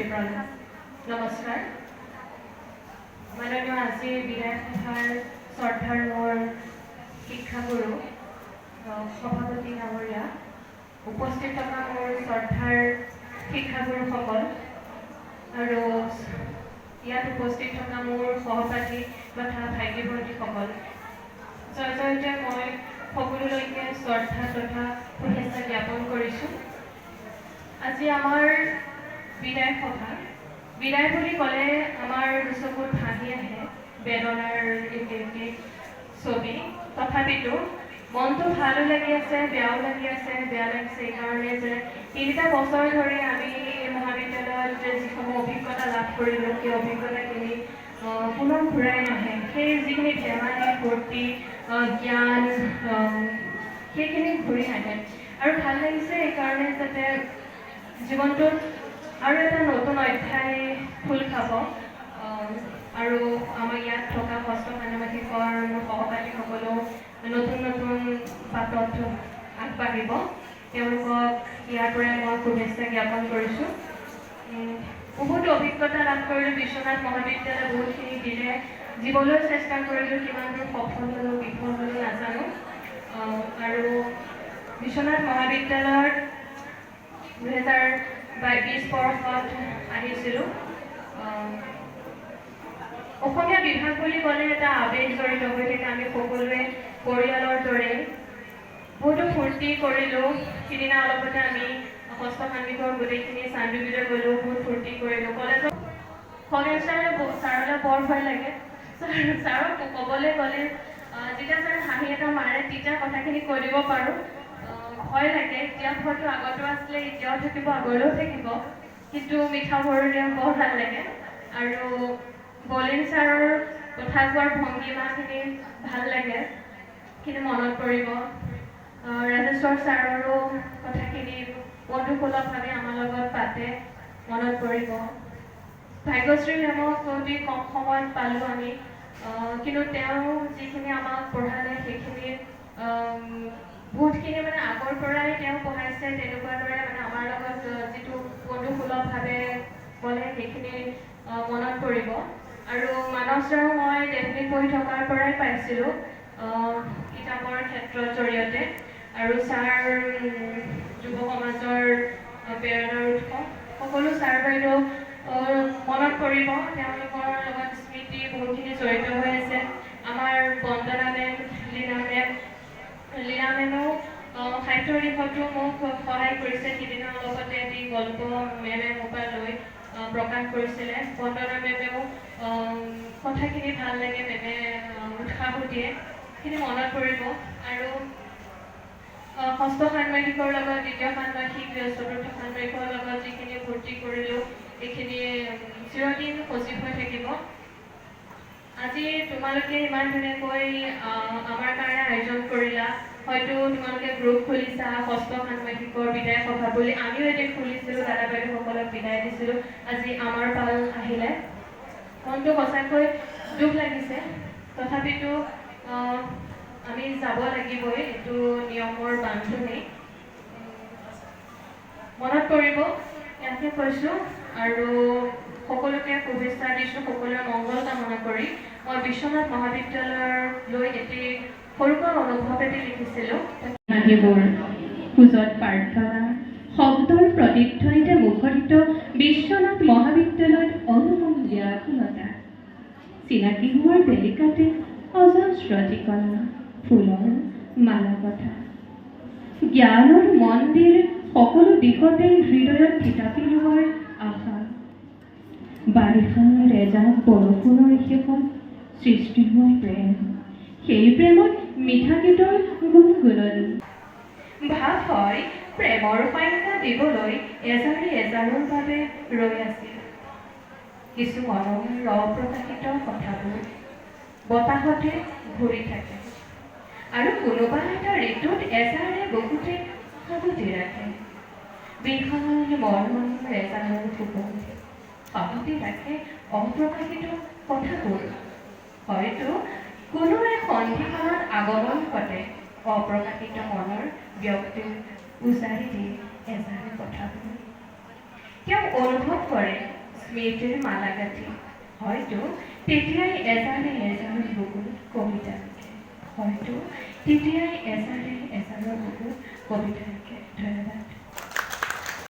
ভক্তি প্ৰণাম। নমস্কাৰ। মাননীয় আজিৰ বিদায় সভাৰ শ্ৰদ্ধাৰ মোৰ শিক্ষাগুৰু সভাপতি ডাঙৰীয়া, উপস্থিত থকা মোৰ শ্ৰদ্ধাৰ শিক্ষাগুৰুসকল আৰু ইয়াত উপস্থিত থকা মোৰ সহপাঠী তথা ভাইটি ভণ্টীসকল, জয়তে মই সকলোলৈকে শ্ৰদ্ধা তথা শুভেচ্ছা জ্ঞাপন কৰিছোঁ। আজি আমাৰ বিদায় সভা। বিদায় বুলি ক'লে আমাৰ চকুত ভাহি আহে বেদনাৰ এটি ছবি। তথাপিতো মনটো ভালো লাগি আছে, বেয়াও লাগি আছে। বেয়া লাগিছে এইকাৰণে যে 3টা বছৰ ধৰি আমি এই মহাবিদ্যালয়ত যিসমূহ অভিজ্ঞতা লাভ কৰিলোঁ, সেই অভিজ্ঞতাখিনি পুনৰ ঘূৰাই নাহে। সেই যিখিনি ধেমালি ফূৰ্তি জ্ঞান সেইখিনি ঘূৰি নাহে। আৰু ভাল লাগিছে এইকাৰণে যাতে জীৱনটোত আৰু এটা নতুন অধ্যায় খোল খাব আৰু আমাৰ ইয়াত থকা ষষ্ঠ ষাণ্মাসিকৰ সহপাঠীসকলেও নতুন নতুন বাটত আগবাঢ়িব। তেওঁলোকক ইয়াৰ পৰাই মই শুভেচ্ছা জ্ঞাপন কৰিছোঁ। বহুতো অভিজ্ঞতা লাভ কৰিলোঁ বিশ্বনাথ মহাবিদ্যালয়ে, বহুতখিনি দিলে, জীৱলৈ চেষ্টা কৰিলোঁ, কিমান দূৰ সফল হ'লোঁ বিফল হ'লোঁ নাজানো। আৰু বিশ্বনাথ মহাবিদ্যালয়ত 2020 বৰ্ষত আহিছিলোঁ। অসমীয়া বিভাগ বুলি ক'লে এটা আৱেগ জড়িত হৈ থাকে। আমি সকলোৱে পৰিয়ালৰ দৰে বহুতো ফূৰ্তি কৰিলোঁ। সিদিনা অলপতে আমি ষষ্ঠ ষাণ্মাসিকৰ গোটেইখিনি চানডুবিলৈ গ'লোঁ, বহুত ফূৰ্তি কৰিলোঁ। কলেজত ছাৰলৈ বৰ ভয় লাগে। ছাৰক ক'বলৈ গ'লে যেতিয়া ছাৰে হাঁহি এটা মাৰে তেতিয়া কথাখিনি কৈ দিব পাৰোঁ। ভয় লাগে, এতিয়া হয়তো আগতো আছিলে, এতিয়াও থাকিব, আগলৈও থাকিব, কিন্তু মিঠা ভৰিৰে বৰ ভাল লাগে। আৰু বলিন ছাৰৰ কথা কোৱাৰ ভংগীমাখিনি ভাল লাগে, কিন্তু মনত পৰিব। ৰাজেশ্বৰ ছাৰৰো কথাখিনি বন্ধুসুলভভাৱে আমাৰ লগত পাতে, মনত পৰিব। ভাগ্যশ্ৰী মেমক অতি কম সময়ত পালোঁ আমি, কিন্তু তেওঁ যিখিনি আমাক পঢ়ালে সেইখিনি বহুতখিনি আগৰ পৰাই তেওঁ পঢ়াইছে। তেনেকুৱা দৰে আমাৰ লগত যিটো বন্ধুসুলভভাৱে ক'লে সেইখিনি মনত পৰিব। আৰু মানস ছাৰক মই ডেফিনেট পঢ়ি থকাৰ পৰাই পাইছিলোঁ কিতাপৰ ক্ষেত্ৰৰ জৰিয়তে। আৰু ছাৰ যুৱ সমাজৰ প্ৰেৰণাৰ উৎস। সকলো ছাৰ বাইদেউ মনত পৰিব, তেওঁলোকৰ লগত স্মৃতি বহুতখিনি জড়িত হৈ আছে। আমাৰ বন্দনা মেম, লীনা মেমেও সাহিত্যৰ দিশতো মোক সহায় কৰিছে। সিদিনা অলপতে এটি গল্প মেমে মোৰ পৰা লৈ প্ৰকাশ কৰিছিলে। বন্দনা মেমেও কথাখিনি ভাল লাগে, মেমে উৎসাহো দিয়ে, সেইখিনি মনত পৰিব। আৰু ষষ্ঠ ষাণ্মাসিকৰ লগত দ্বিতীয় ষাণ্মাসিক, চতুৰ্থ ষাণ্মাসিকৰ লগত যিখিনি ফূৰ্তি কৰিলোঁ এইখিনি চিৰদিন সজীৱ হৈ থাকিব। আজি তোমালোকে ইমান ধুনীয়াকৈ আমাৰ কাৰণে আয়োজন কৰিলা। হয়তো তোমালোকে গ্ৰুপ খুলিছা ষষ্ঠ ষাণ্মাসিকৰ বিদায় সভা বুলি। আমিও এদিন খুলিছিলোঁ, দাদা বাইদেউসকলক বিদায় দিছিলোঁ। আজি আমাৰ পাল আহিলে, মনটো সঁচাকৈ দুখ লাগিছে। তথাপিতো আমি যাব লাগিবই, এইটো নিয়মৰ বান্ধোনেই। মনত পৰিব, ইয়াকে কৈছোঁ। আৰু সকলোকে শুভেচ্ছা দিছোঁ, সকলোৰে মংগল কামনা কৰি মই বিশ্বনাথ মহাবিদ্যালয়লৈ এটি সৰুকৈ অনুভৱ এটি লিখিছিলোঁ। আহিবোৰ পূজত প্ৰাৰ্থনা শব্দৰ প্ৰতিধ্বনিতে মুখৰিত বিশ্বনাথ মহাবিদ্যালয়ত অনুপম ব্যাকুলতা। চিনাকি হোৱাৰ বেলিকাতে অজস্ৰ ঠিকনা, ফুলৰ মালা কথা। জ্ঞানৰ মন্দিৰ সকলো দিশতে হৃদয়ত থিতাপি লোৱাৰ আশা। বাৰিষাৰ এজাক বৰষুণৰ শেষত সৃষ্টি হোৱা প্ৰেম, সেই প্ৰেমত মিঠা গীতৰ গুণগুণনি। ভাৱ হয় প্ৰেমৰ সংজ্ঞা দিবলৈ এজাৰি এজাৰৰ বাবে ৰৈ আছিল। কিছু মনৰ অপ্ৰকাশিত কথাবোৰ বতাহতে ঘূৰি থাকে, আৰু কোনোবা এটা ঋতুত এজাৰে বহুতে সাৱটি ৰাখে। বিশাল মৰ্মৰ এজাৰৰ সুগন্ধি সাৱটি ৰাখে অপ্ৰকাশিত কথাবোৰ। হয়তো কোনো এক সন্ধিক্ষণত আগমন ঘটে অপ্ৰকাশিত মনৰ ব্যক্তিৰ উজাৰি দিয়ে এজাৰে কথাবোৰ। তেওঁ অনুভৱ কৰে স্মৃতিৰ মালা গাঁঠি হয়তো তেতিয়াই এজানে এজানৰ বুকুত কবিতা লিখে হয়তো তেতিয়াই এজানে এজানৰ বুকুত কবিতা লিখে ধন্যবাদ